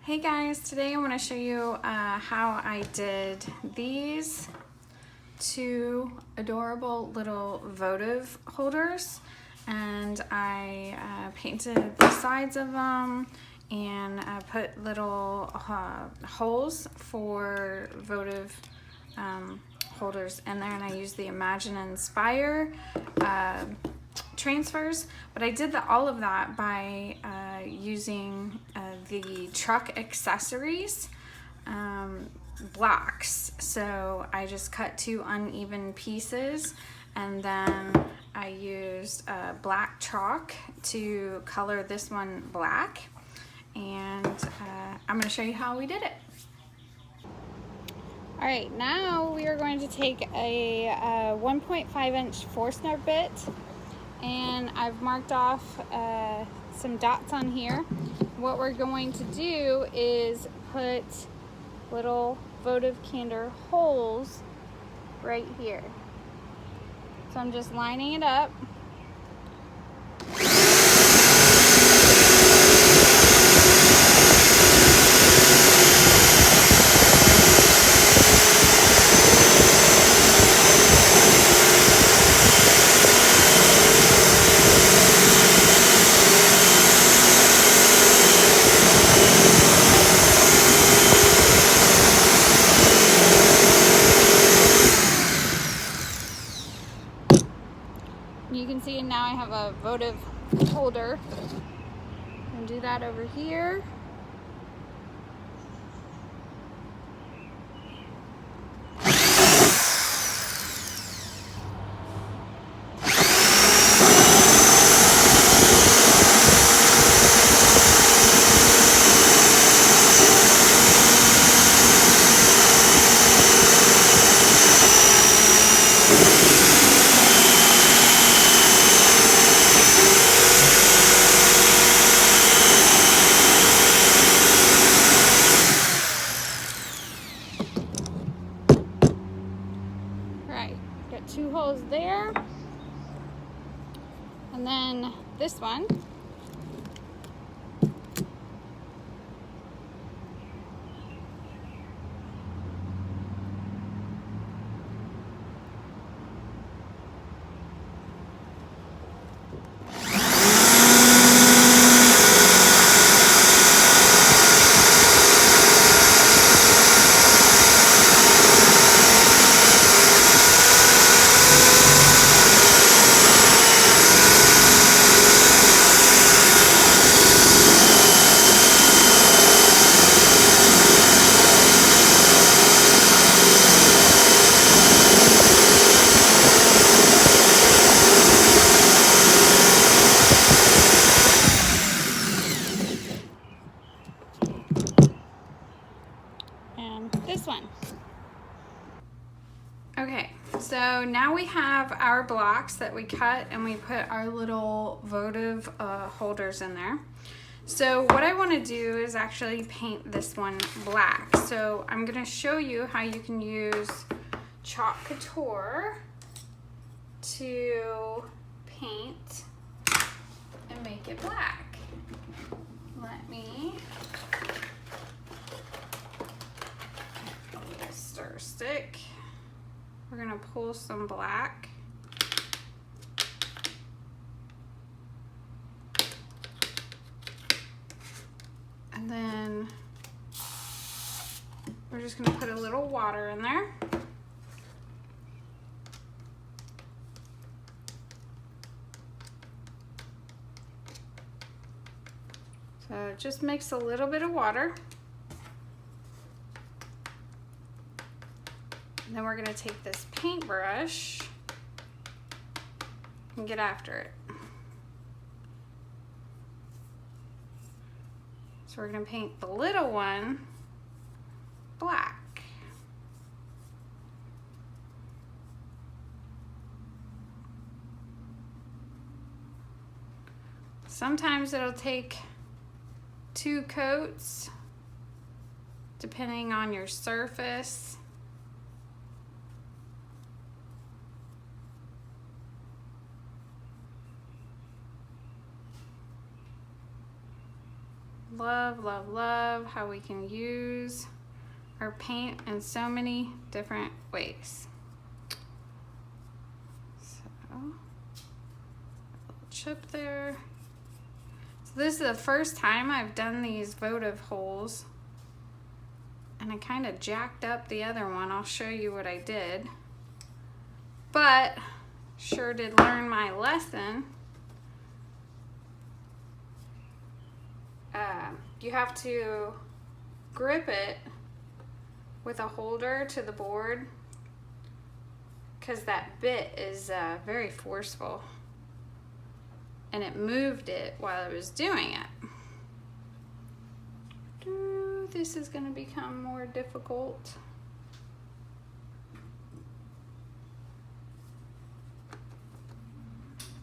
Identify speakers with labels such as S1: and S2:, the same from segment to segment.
S1: Hey guys, today I want to show you how I did these two adorable little votive holders, and I painted the sides of them and put little holes for votive holders in there, and I used the Imagine and Inspire transfers, but I did all of that by using the truck accessories blocks. So I just cut two uneven pieces, and then I used black chalk to color this one black, and I'm going to show you how we did it. All right, now we are going to take a 1.5 inch Forstner bit, and I've marked off some dots on here. What we're going to do is put little votive candor holes right here. So I'm just lining it up. You can see now I have a votive holder. And do that over here. Right, got two holes there, and then this one. And this one. Okay, so now we have our blocks that we cut, and we put our little votive holders in there. So what I want to do is actually paint this one black. So I'm going to show you how you can use chalk couture to paint and make it black. Let me stir stick. We're gonna pull some black. And then we're just gonna put a little water in there. So just mix a little bit of water. And then we're going to take this paintbrush and get after it. So we're going to paint the little one black. Sometimes it'll take 2 coats depending on your surface. love, love, love how we can use our paint in so many different ways. So, a little chip there. So this is the first time I've done these votive holes, and I kind of jacked up the other one. I'll show you what I did, but sure did learn my lesson. You have to grip it with a holder to the board because that bit is very forceful, and it moved it while I was doing it. This is going to become more difficult.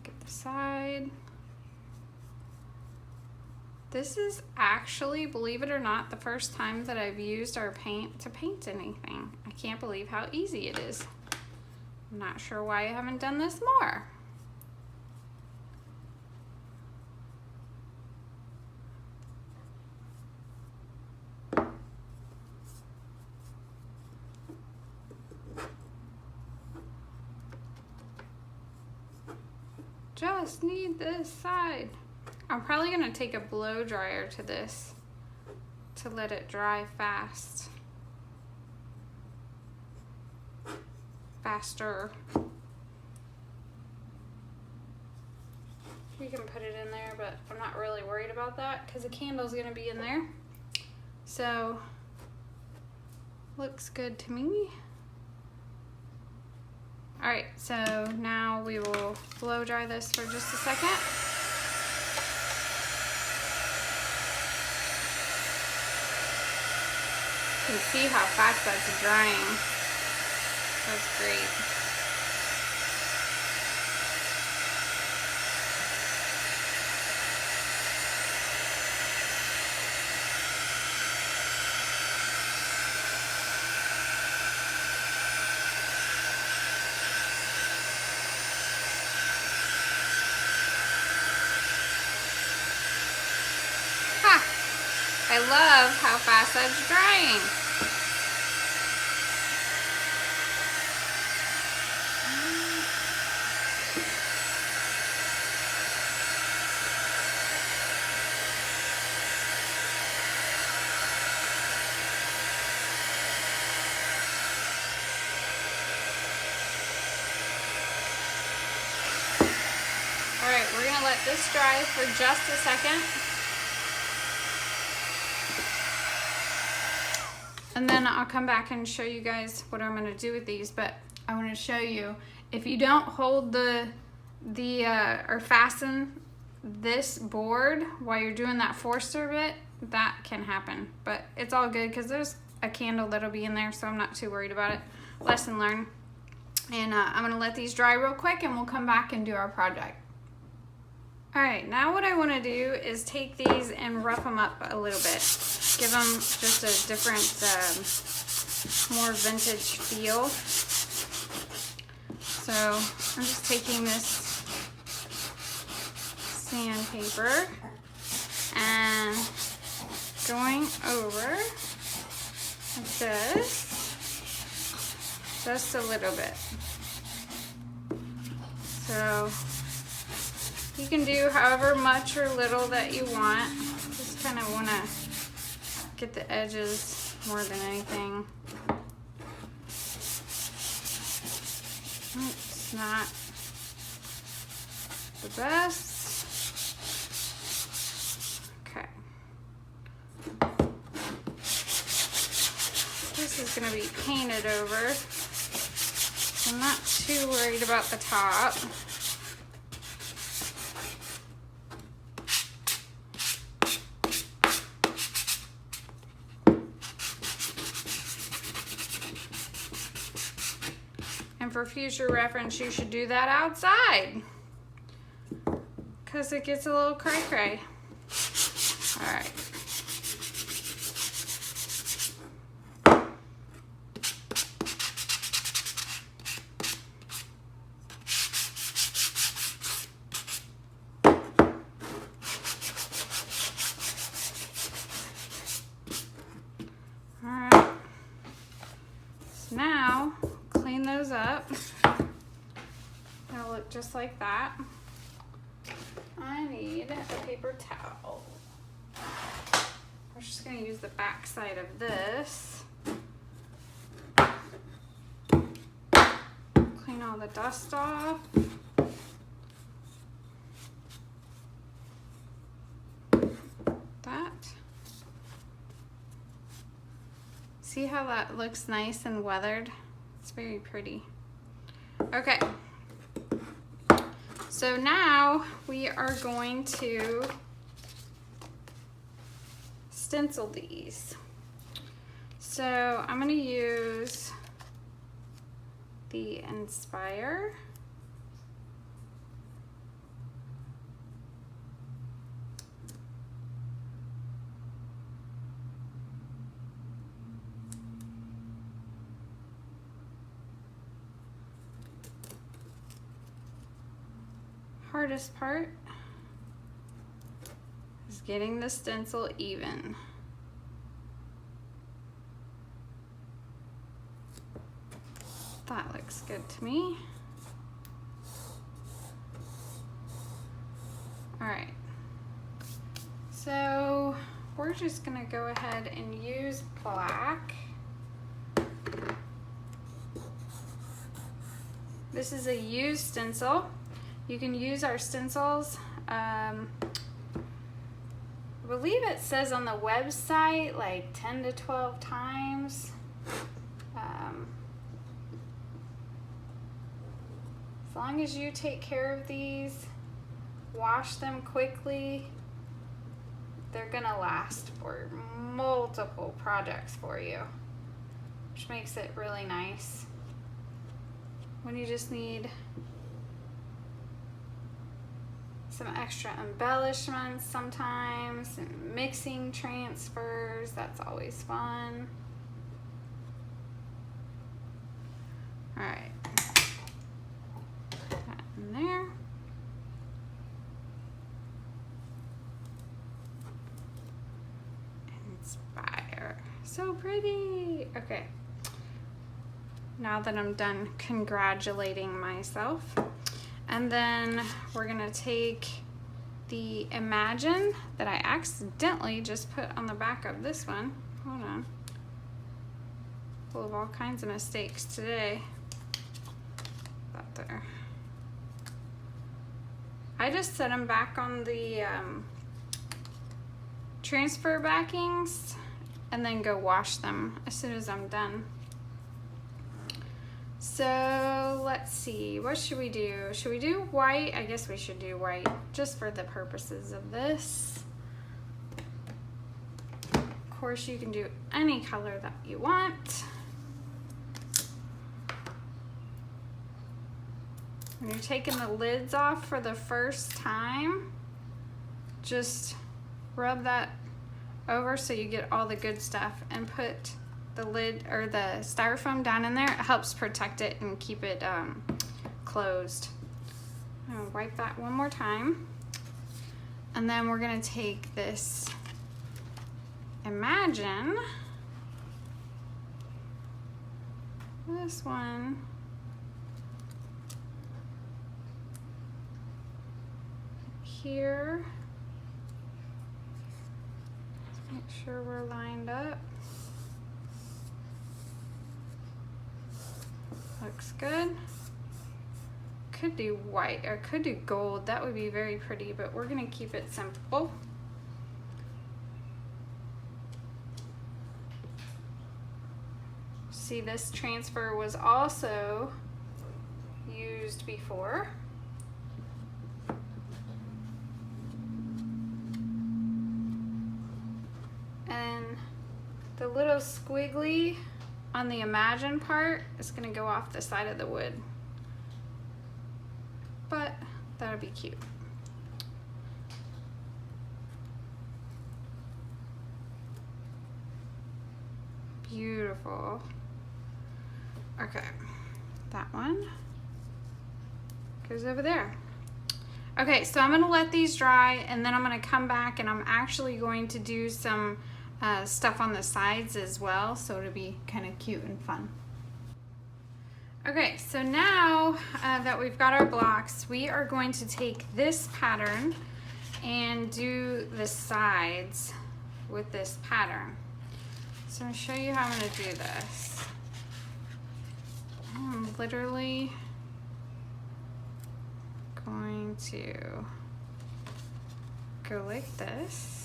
S1: Get the side. This is actually, believe it or not, the first time that I've used our paint to paint anything. I can't believe how easy it is. I'm not sure why I haven't done this more. Just need this side. I'm probably gonna take a blow dryer to this to let it dry faster. You can put it in there, but I'm not really worried about that because the candle's gonna be in there. So, looks good to me. All right, so now we will blow dry this for just a second. You can see how fast that's drying. That's great. I love how fast that's drying. All right, we're gonna let this dry for just a second. And then I'll come back and show you guys what I'm gonna do with these, but I wanna show you, if you don't hold or fasten this board while you're doing that Forstner bit, that can happen. But it's all good because there's a candle that'll be in there, so I'm not too worried about it. Lesson learned. And I'm gonna let these dry real quick and we'll come back and do our project. All right, now what I wanna do is take these and rough them up a little bit. Give them just a different, more vintage feel. So I'm just taking this sandpaper and going over like this, just a little bit. So you can do however much or little that you want. Just kind of want to get the edges more than anything. It's not the best. Okay. This is going to be painted over. I'm not too worried about the top. And for future reference, you should do that outside because it gets a little cray-cray. All right. just like that. I need a paper towel. We're just gonna use the back side of this. Clean all the dust off. That. See how that looks nice and weathered? It's very pretty. Okay. So now we are going to stencil these. So I'm going to use the Inspire. Hardest part is getting the stencil even. That looks good to me. All right, so we're just gonna go ahead and use black. This is a used stencil. You can use our stencils. I believe it says on the website like 10 to 12 times. As long as you take care of these, wash them quickly, they're gonna last for multiple projects for you, which makes it really nice. When you just need some extra embellishments sometimes, and mixing transfers, that's always fun. All right, put that in there. Inspire, so pretty. Okay, now that I'm done congratulating myself, and then we're gonna take the Imagine that I accidentally just put on the back of this one. Hold on. Full of all kinds of mistakes today. That there. I just set them back on the transfer backings and then go wash them as soon as I'm done. So let's see, what should we do? Should we do white? I guess we should do white just for the purposes of this. Of course, you can do any color that you want. When you're taking the lids off for the first time, just rub that over so you get all the good stuff, and put the lid or the styrofoam down in there. It helps protect it and keep it closed. I'm gonna wipe that one more time, and then we're gonna take this Imagine, this one, here, make sure we're lined up. Looks good. Could do white or could do gold. That would be very pretty, but we're gonna keep it simple. See, this transfer was also used before. And the little squiggly on the Imagine part is gonna go off the side of the wood, but that'll be cute. Beautiful. Okay, that one goes over there. Okay, so I'm gonna let these dry, and then I'm gonna come back and I'm actually going to do some stuff on the sides as well, so it'll be kind of cute and fun. Okay, so now that we've got our blocks, we are going to take this pattern and do the sides with this pattern. So I'm going to show you how I'm going to do this. I'm literally going to go like this.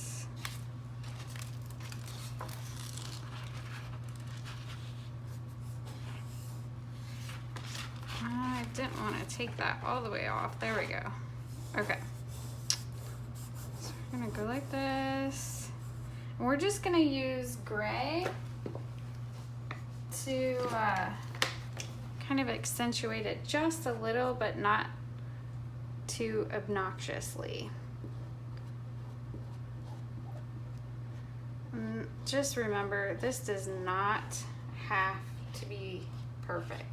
S1: I didn't want to take that all the way off. There we go. Okay. So we're going to go like this. And we're just going to use gray to kind of accentuate it just a little, but not too obnoxiously. And just remember, this does not have to be perfect.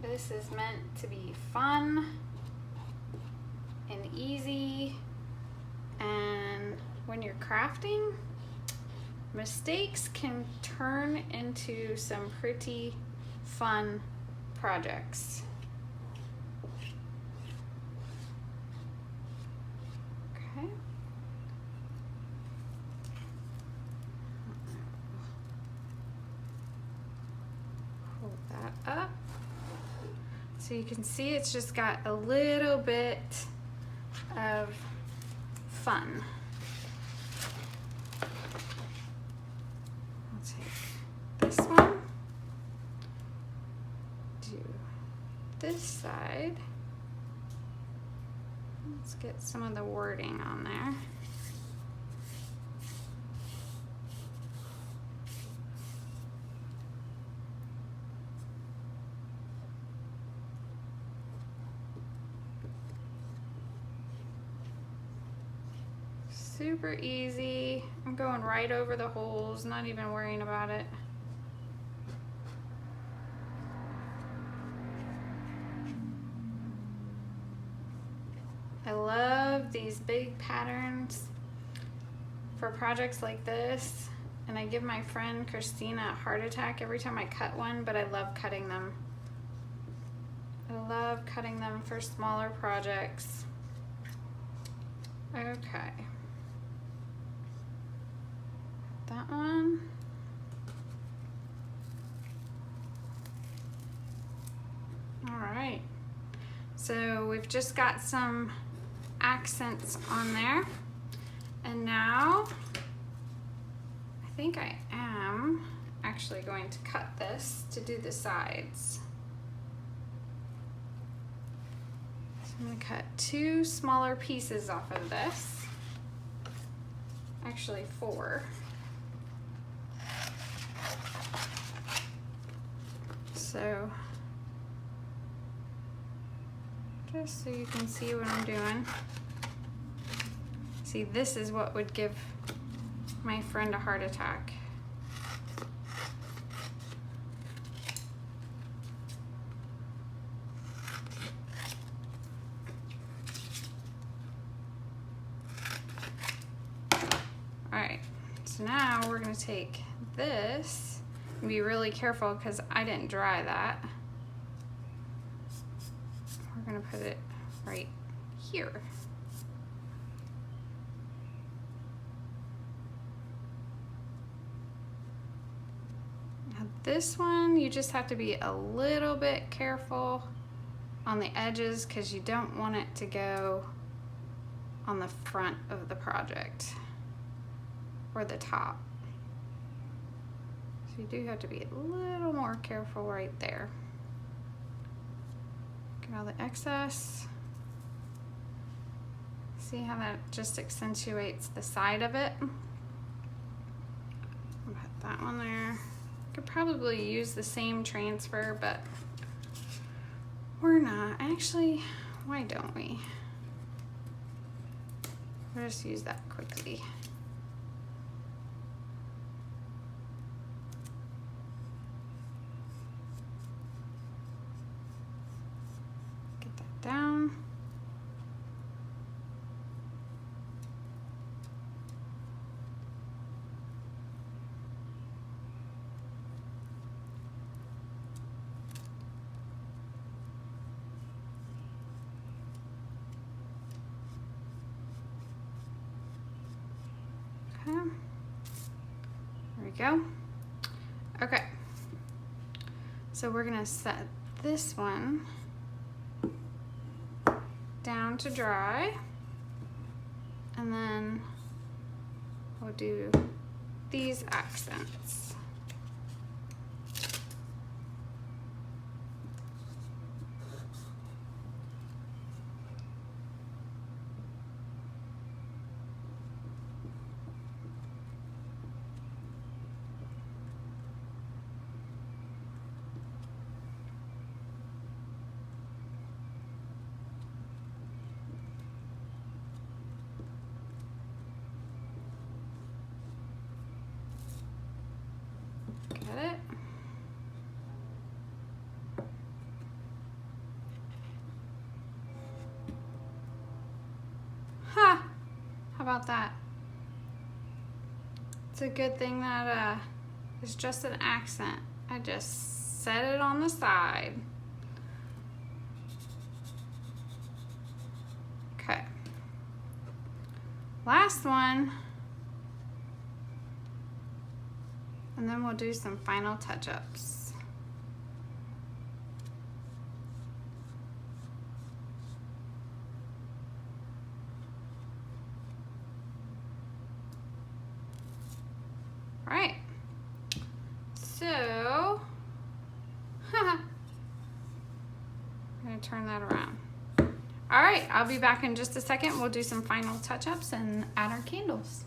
S1: This is meant to be fun and easy, and when you're crafting, mistakes can turn into some pretty fun projects. Okay. Hold that up. So you can see it's just got a little bit of fun. I'll take this one, do this side. Let's get some of the wording on there. Super easy. I'm going right over the holes, not even worrying about it. I love these big patterns for projects like this, and I give my friend Christina a heart attack every time I cut one, but I love cutting them. I love cutting them for smaller projects. Okay. That one. All right. So we've just got some accents on there. And now I think I am actually going to cut this to do the sides. So I'm going to cut 2 smaller pieces off of this. Actually 4. So just so you can see what I'm doing. See, this is what would give my friend a heart attack. Alright, so now we're going to take this and be really careful because I didn't dry that. We're going to put it right here. Now this one, you just have to be a little bit careful on the edges because you don't want it to go on the front of the project or the top. So you do have to be a little more careful right there. Get all the excess. See how that just accentuates the side of it? I'll put that one there. Could probably use the same transfer, but we're not. Actually, why don't we? We'll just use that quickly. Get that down. Okay. There we go. Okay. So we're gonna set this one down to dry, and then we'll do these accents. Get it? Ha! How about that? It's a good thing that it's just an accent. I just set it on the side. Okay. Last one. And then we'll do some final touch-ups. All right. So, I'm gonna turn that around. All right, I'll be back in just a second. We'll do some final touch-ups and add our candles.